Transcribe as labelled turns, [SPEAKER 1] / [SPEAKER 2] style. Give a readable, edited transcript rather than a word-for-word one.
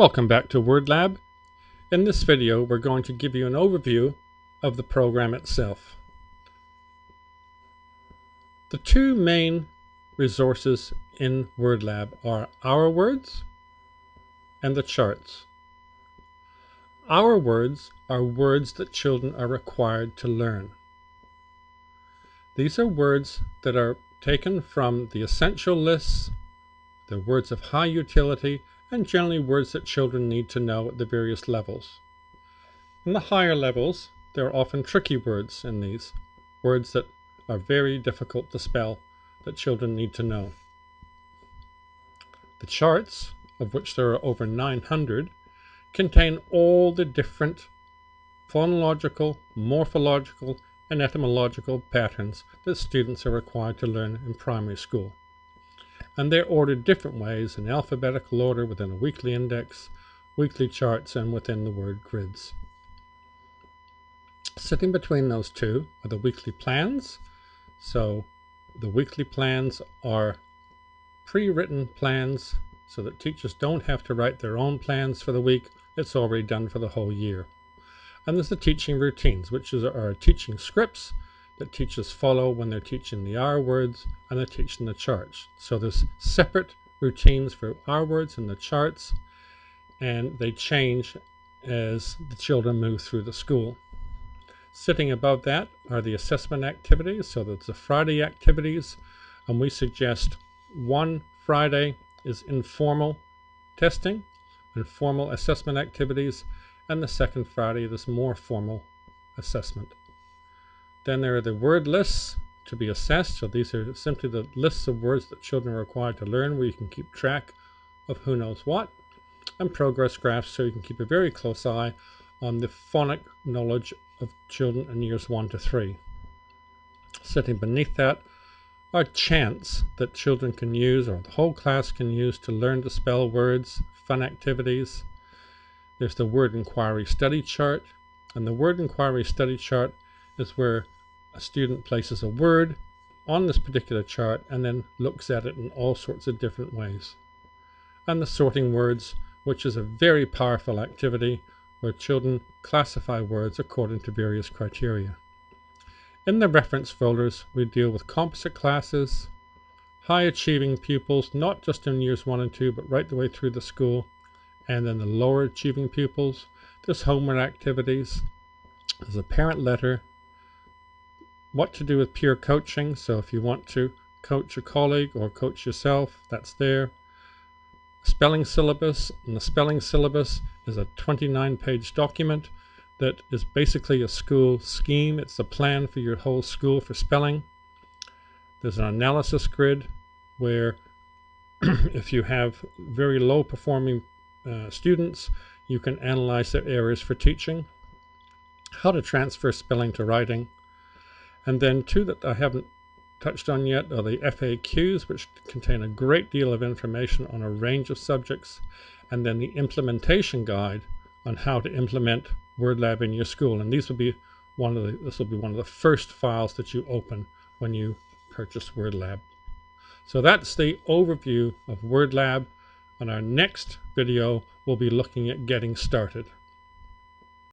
[SPEAKER 1] Welcome back to WordLab. In this video, we're going to give you an overview of the program itself. The two main resources in WordLab are Our Words and the charts. Our Words are words that children are required to learn. These are words that are taken from the essential lists, they're words of high utility, and generally words that children need to know at the various levels. In the higher levels, there are often tricky words in these, words that are very difficult to spell that children need to know. The charts, of which there are over 900, contain all the different phonological, morphological, and etymological patterns that students are required to learn in primary school. And they're ordered different ways in alphabetical order within a weekly index, weekly charts, and within the word grids. Sitting between those two are the weekly plans. So the weekly plans are pre-written plans so that teachers don't have to write their own plans for the week. It's already done for the whole year. And there's the teaching routines, which are teaching scripts that teachers follow when they're teaching the Our Words and they're teaching the charts. So there's separate routines for Our Words and the charts, and they change as the children move through the school. Sitting above that are the assessment activities. So that's the Friday activities, and we suggest one Friday is informal testing, informal assessment activities, and the second Friday is more formal assessment. Then there are the word lists to be assessed. So these are simply the lists of words that children are required to learn, where you can keep track of who knows what, and progress graphs, so you can keep a very close eye on the phonic knowledge of children in years 1 to 3. Sitting beneath that are chants that children can use, or the whole class can use, to learn to spell words, fun activities. There's the word inquiry study chart, and the word inquiry study chart is where a student places a word on this particular chart and then looks at it in all sorts of different ways. And the sorting words, which is a very powerful activity where children classify words according to various criteria. In the reference folders, we deal with composite classes, high achieving pupils, not just in years 1 and 2, but right the way through the school, and then the lower achieving pupils. There's homework activities, there's a parent letter, what to do with peer coaching. So if you want to coach a colleague or coach yourself, that's there. Spelling syllabus, and the spelling syllabus is a 29-page document that is basically a school scheme. It's a plan for your whole school for spelling. There's an analysis grid where if you have very low performing students, you can analyze their areas for teaching, how to transfer spelling to writing. And then two that I haven't touched on yet are the FAQs, which contain a great deal of information on a range of subjects, and then the implementation guide on how to implement WordLab in your school. And this will be one of the first files that you open when you purchase WordLab. So that's the overview of WordLab. On our next video, we'll be looking at getting started.